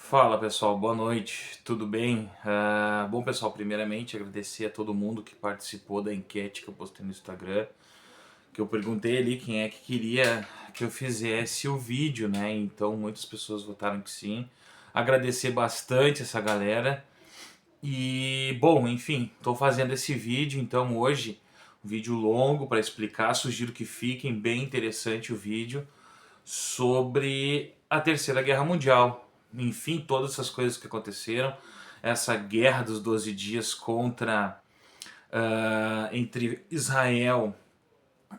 Fala pessoal, boa noite, tudo bem? Bom pessoal, primeiramente agradecer a todo mundo que participou da enquete que eu postei no Instagram, que eu perguntei ali quem é que queria que eu fizesse o vídeo, né? Então muitas pessoas votaram que sim. Agradecer bastante essa galera. E bom, enfim, estou fazendo esse vídeo então hoje, um vídeo longo para explicar, sugiro que fiquem bem interessante o vídeo sobre a Terceira Guerra Mundial. Enfim, todas essas coisas que aconteceram, essa guerra dos 12 dias contra entre Israel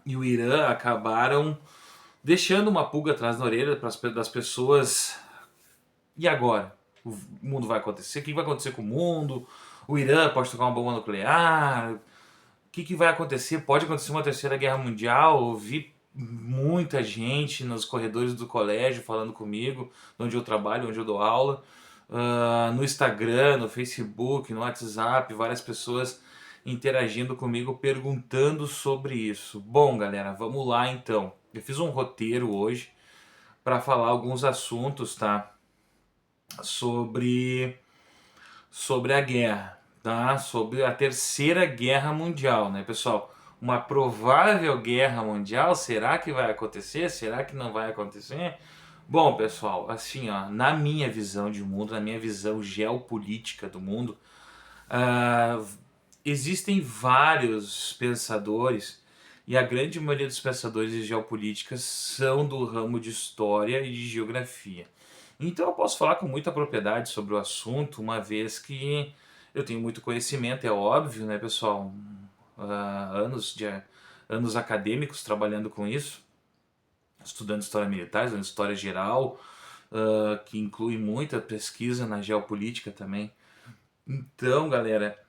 e o Irã acabaram deixando uma pulga atrás da orelha das pessoas. E agora? O mundo vai acontecer? O que vai acontecer com o mundo? O Irã pode tocar uma bomba nuclear? O que vai acontecer? Pode acontecer uma terceira guerra mundial? Eu vi muita gente nos corredores do colégio falando comigo, onde eu trabalho, onde eu dou aula, no Instagram, no Facebook, no WhatsApp, várias pessoas interagindo comigo, perguntando sobre isso. Bom, galera, vamos lá então. Eu fiz um roteiro hoje para falar alguns assuntos, tá? Sobre a guerra, tá? Sobre a Terceira Guerra Mundial, né, pessoal? Uma provável guerra mundial, será que vai acontecer? Será que não vai acontecer? Bom, pessoal, assim, ó, na minha visão de mundo, na minha visão geopolítica do mundo, ah, existem vários pensadores e a grande maioria dos pensadores de geopolítica são do ramo de história e de geografia. Então eu posso falar com muita propriedade sobre o assunto, uma vez que eu tenho muito conhecimento, é óbvio, né, pessoal? Ah, anos acadêmicos trabalhando com isso, estudando história militar, estudando história geral, que inclui muita pesquisa na geopolítica também. Então, galera,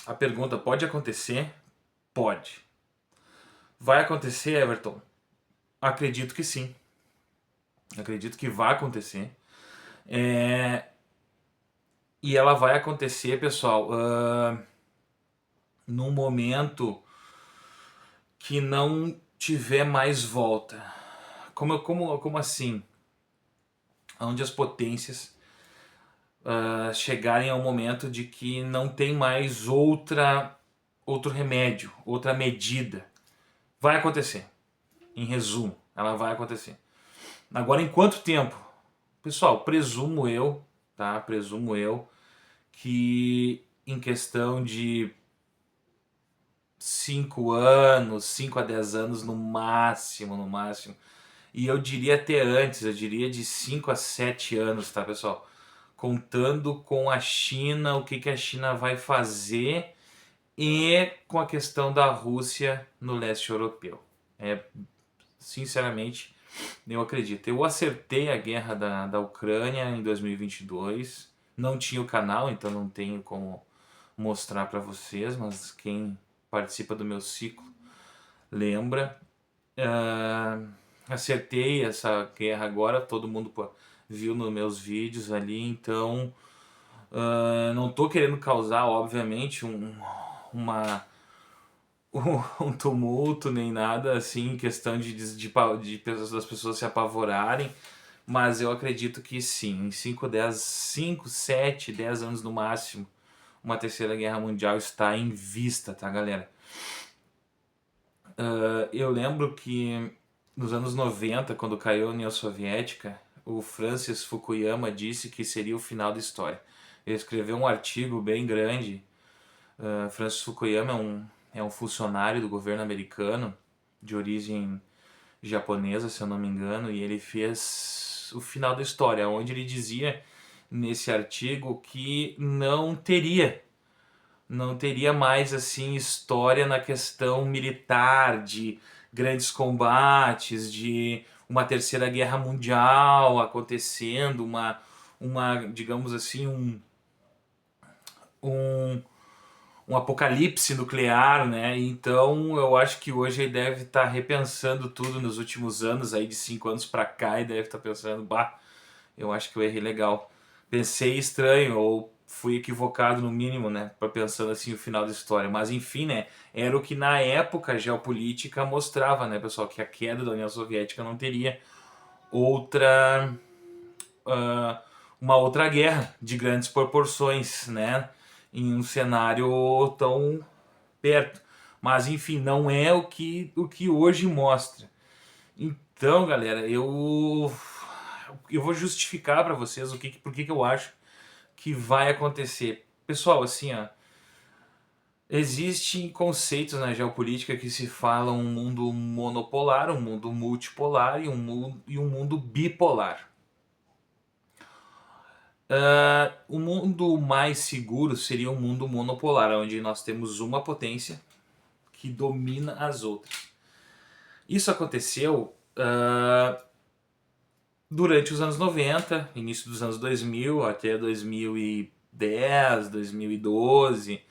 a pergunta pode acontecer? Pode. Vai acontecer, Everton? Acredito que sim. Acredito que vai acontecer. É, E ela vai acontecer, pessoal, num momento que não tiver mais volta. Como assim? Onde as potências chegarem ao momento de que não tem mais outro remédio, outra medida. Vai acontecer. Em resumo, ela vai acontecer. Agora, em quanto tempo? Pessoal, presumo eu, tá? Presumo eu que em questão de 5 anos, 5 a 10 anos no máximo, no máximo. E eu diria até antes, eu diria de 5 a 7 anos, tá, pessoal? Contando com a China, o que, que a China vai fazer e com a questão da Rússia no leste europeu. Sinceramente, eu acredito. Eu acertei a guerra da Ucrânia em 2022. Não tinha o canal, então não tenho como mostrar para vocês, mas quem participa do meu ciclo lembra. Ah, Acertei essa guerra agora, todo mundo viu nos meus vídeos ali, então não tô querendo causar, obviamente, uma, um tumulto nem nada assim, em questão das pessoas se apavorarem, mas eu acredito que sim, em 5, 7, 10 anos no máximo, uma terceira guerra mundial está em vista, tá, galera? Eu lembro que nos anos 90, quando caiu a União Soviética, o Francis Fukuyama disse que seria o final da história. Ele escreveu um artigo bem grande. Francis Fukuyama é um funcionário do governo americano, de origem japonesa, se eu não me engano, e ele fez o final da história, onde ele dizia nesse artigo que não teria mais assim história na questão militar de grandes combates, de uma terceira guerra mundial acontecendo, uma digamos assim um, um apocalipse nuclear, né? Então eu acho que hoje ele deve estar repensando tudo nos últimos anos, aí de 5 anos para cá, e deve estar pensando, bah, eu acho que eu errei legal. Pensei estranho, ou fui equivocado no mínimo, né? Pra pensando assim o final da história. Mas enfim, né? Era o que na época a geopolítica mostrava, né, pessoal? Que a queda da União Soviética não teria outra. ah, uma outra guerra de grandes proporções, né? Em um cenário tão perto. Mas enfim, não é o que hoje mostra. Então, galera, eu vou justificar para vocês por que eu acho que vai acontecer. Pessoal, assim, ó, existem conceitos na geopolítica que se falam um mundo monopolar, um mundo multipolar e um mundo bipolar. O mundo mais seguro seria um mundo monopolar, onde nós temos uma potência que domina as outras. Isso aconteceu durante os anos 90, início dos anos 2000, até 2010, 2012.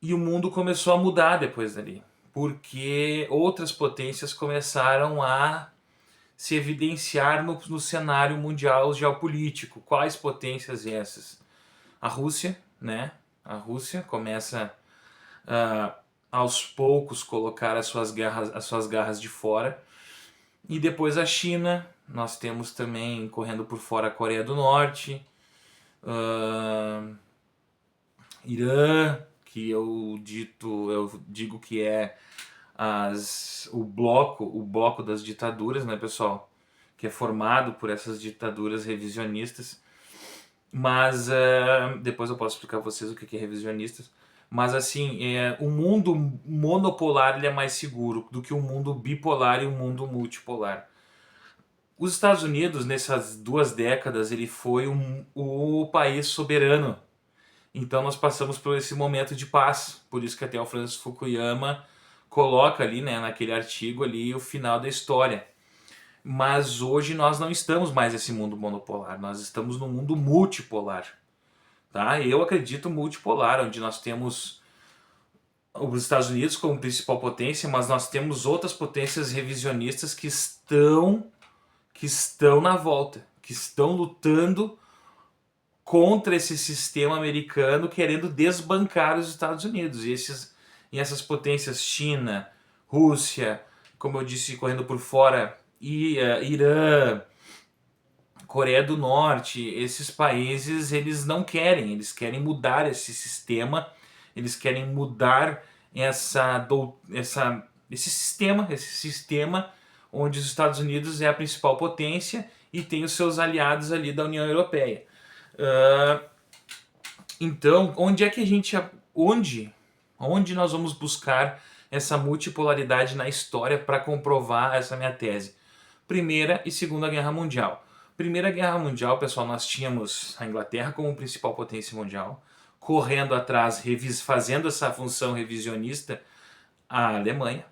E o mundo começou a mudar depois dali, porque outras potências começaram a se evidenciar no cenário mundial geopolítico. Quais potências essas? A Rússia, né? A Rússia começa aos poucos colocar as suas garras de fora. E depois a China, nós temos também correndo por fora a Coreia do Norte, Irã, que eu digo que é o bloco das ditaduras, né, pessoal? Que é formado por essas ditaduras revisionistas. Mas depois eu posso explicar para vocês o que é revisionistas. Mas assim, o mundo monopolar ele é mais seguro do que o mundo bipolar e o mundo multipolar. Os Estados Unidos, nessas 2 décadas, ele foi o país soberano. Então nós passamos por esse momento de paz. Por isso que até o Francis Fukuyama coloca ali, né, naquele artigo ali, o final da história. Mas hoje nós não estamos mais nesse mundo monopolar, nós estamos no mundo multipolar. Tá? Eu acredito multipolar, onde nós temos os Estados Unidos como principal potência, mas nós temos outras potências revisionistas que estão na volta, que estão lutando contra esse sistema americano, querendo desbancar os Estados Unidos. E essas potências, China, Rússia, como eu disse, correndo por fora, Irã, Coreia do Norte, esses países eles não querem, eles querem mudar esse sistema, eles querem mudar esse sistema onde os Estados Unidos é a principal potência e tem os seus aliados ali da União Europeia. Então, onde nós vamos buscar essa multipolaridade na história para comprovar essa minha tese? Primeira e Segunda Guerra Mundial. Primeira Guerra Mundial, pessoal, nós tínhamos a Inglaterra como principal potência mundial, correndo atrás, fazendo essa função revisionista, a Alemanha,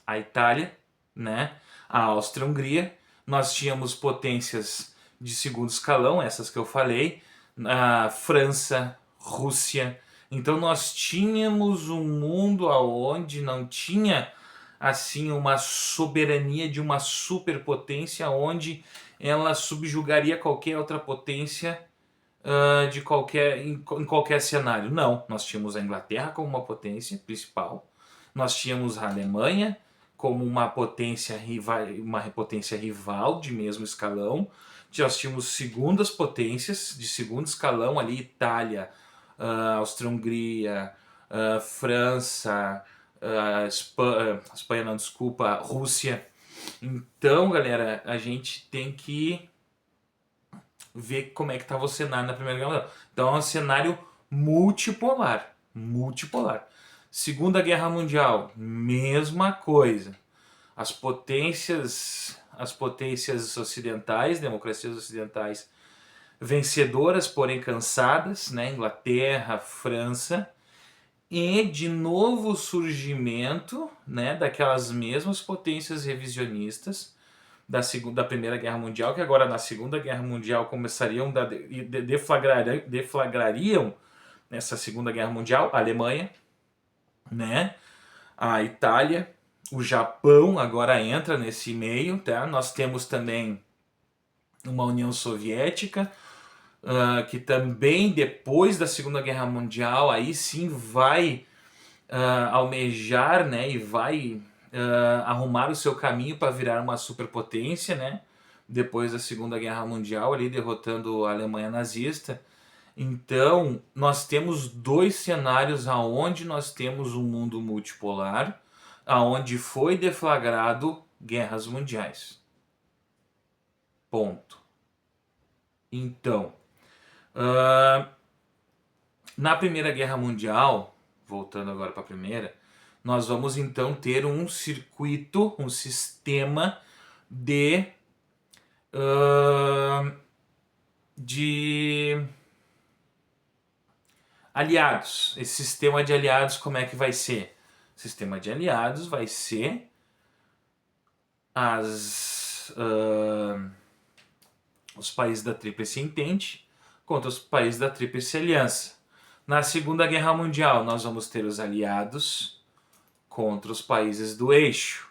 a Itália, né, a Áustria-Hungria. Nós tínhamos potências de segundo escalão, essas que eu falei, a França, Rússia. Então nós tínhamos um mundo onde não tinha assim uma soberania de uma superpotência onde ela subjugaria qualquer outra potência em qualquer cenário. Não, nós tínhamos a Inglaterra como uma potência principal, nós tínhamos a Alemanha como uma potência rival de mesmo escalão, nós tínhamos segundas potências de segundo escalão ali, Itália, Áustria-Hungria, França, Espanha não, desculpa, Rússia. Então, galera, a gente tem que ver como é que estava o cenário na Primeira Guerra Mundial. Então é um cenário multipolar. Segunda Guerra Mundial, mesma coisa. As potências ocidentais, democracias ocidentais, vencedoras, porém cansadas, né? Inglaterra, França, e de novo surgimento, né, daquelas mesmas potências revisionistas da Primeira Guerra Mundial, que agora na Segunda Guerra Mundial começariam deflagrariam nessa Segunda Guerra Mundial a Alemanha, né, a Itália, o Japão agora entra nesse meio, tá? Nós temos também uma União Soviética, que também depois da Segunda Guerra Mundial aí sim vai almejar, né, e vai arrumar o seu caminho para virar uma superpotência, né? depois da Segunda Guerra Mundial, ali derrotando a Alemanha nazista. Então, nós temos dois cenários aonde nós temos um mundo multipolar, aonde foi deflagrado guerras mundiais. Ponto. Então, na Primeira Guerra Mundial, voltando agora para a primeira, nós vamos então ter um circuito, um sistema de aliados. Esse sistema de aliados, como é que vai ser? O sistema de aliados vai ser os países da Tríplice Entente contra os países da Tríplice Aliança. Na Segunda Guerra Mundial, nós vamos ter os aliados contra os países do eixo.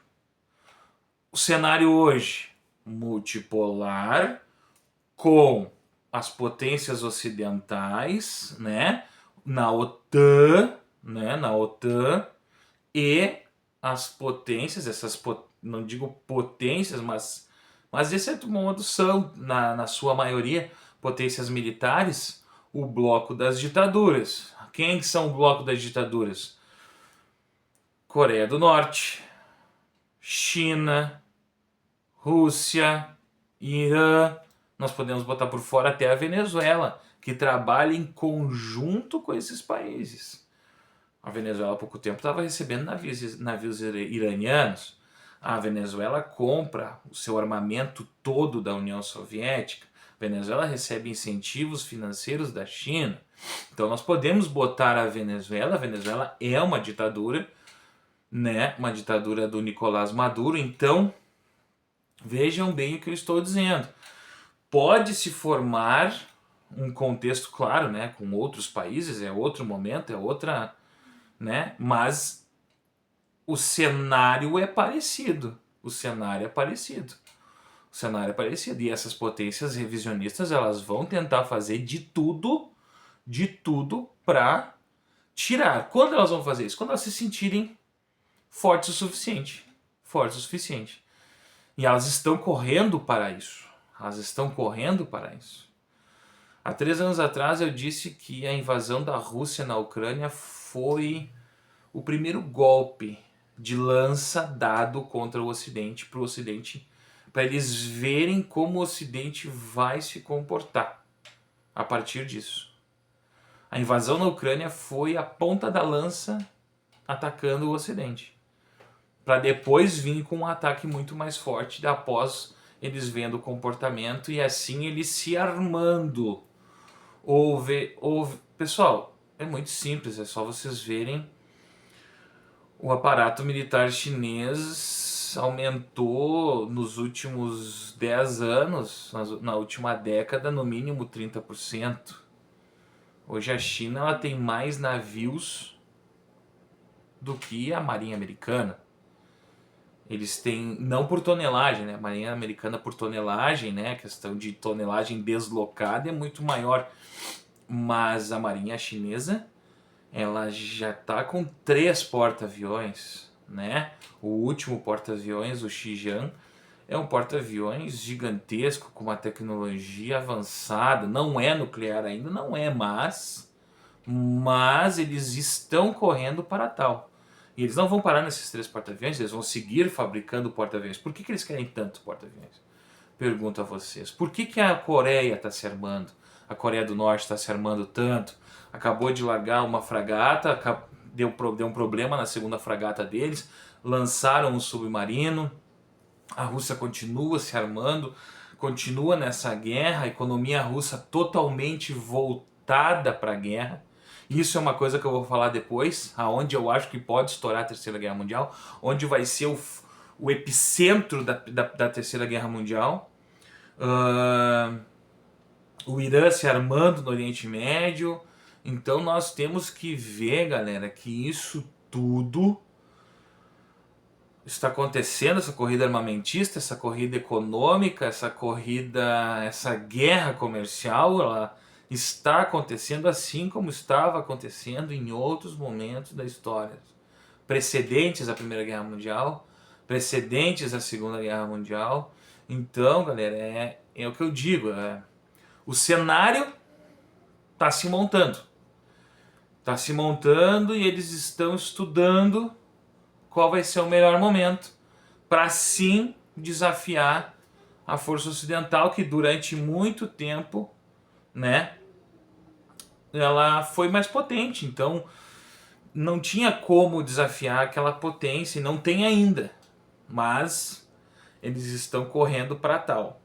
O cenário hoje, multipolar, com as potências ocidentais, né, na OTAN, e as potências, não digo potências, mas de certo modo são, na sua maioria, potências militares, o bloco das ditaduras. Quem são o bloco das ditaduras? Coreia do Norte, China, Rússia, Irã. Nós podemos botar por fora até a Venezuela, que trabalha em conjunto com esses países. A Venezuela há pouco tempo estava recebendo navios iranianos. A Venezuela compra o seu armamento todo da União Soviética. A Venezuela recebe incentivos financeiros da China. Então nós podemos botar a Venezuela é uma ditadura, né? Uma ditadura do Nicolás Maduro. Então, vejam bem o que eu estou dizendo. Pode se formar um contexto, claro, né, com outros países, é outro momento, é outra, né, mas o cenário é parecido. O cenário é parecido. E essas potências revisionistas, elas vão tentar fazer de tudo para tirar. Quando elas vão fazer isso? Quando elas se sentirem fortes o suficiente. E elas estão correndo para isso. Há 3 anos atrás eu disse que a invasão da Rússia na Ucrânia foi o primeiro golpe de lança dado contra o Ocidente, para o Ocidente, para eles verem como o Ocidente vai se comportar a partir disso. A invasão na Ucrânia foi a ponta da lança atacando o Ocidente, para depois vir com um ataque muito mais forte após eles vendo o comportamento e assim eles se armando. Pessoal, é muito simples, é só vocês verem. O aparato militar chinês aumentou nos últimos 10 anos, na última década, no mínimo 30%. Hoje a China ela tem mais navios do que a Marinha Americana. Eles têm, não por tonelagem, né? A Marinha Americana por tonelagem, né? A questão de tonelagem deslocada é muito maior. Mas a Marinha Chinesa, ela já está com 3 porta-aviões, né? O último porta-aviões, o Shijian, é um porta-aviões gigantesco, com uma tecnologia avançada. Não é nuclear ainda, não é, mas eles estão correndo para tal. E eles não vão parar nesses 3 porta-aviões, eles vão seguir fabricando porta-aviões. Por que eles querem tanto porta-aviões? Pergunto a vocês. Por que a Coreia está se armando? A Coreia do Norte está se armando tanto? Acabou de largar uma fragata, deu um problema na segunda fragata deles, lançaram um submarino, a Rússia continua se armando, continua nessa guerra, a economia russa totalmente voltada para a guerra. Isso é uma coisa que eu vou falar depois, aonde eu acho que pode estourar a Terceira Guerra Mundial, onde vai ser o epicentro da Terceira Guerra Mundial. O Irã se armando no Oriente Médio. Então nós temos que ver, galera, que isso tudo está acontecendo, essa corrida armamentista, essa corrida econômica, essa guerra comercial, ela está acontecendo assim como estava acontecendo em outros momentos da história. Precedentes à Primeira Guerra Mundial, precedentes à Segunda Guerra Mundial. Então, galera, é o que eu digo. O cenário está se montando. Está se montando e eles estão estudando qual vai ser o melhor momento para sim desafiar a força ocidental, que durante muito tempo, né, ela foi mais potente. Então não tinha como desafiar aquela potência e não tem ainda. Mas eles estão correndo para tal.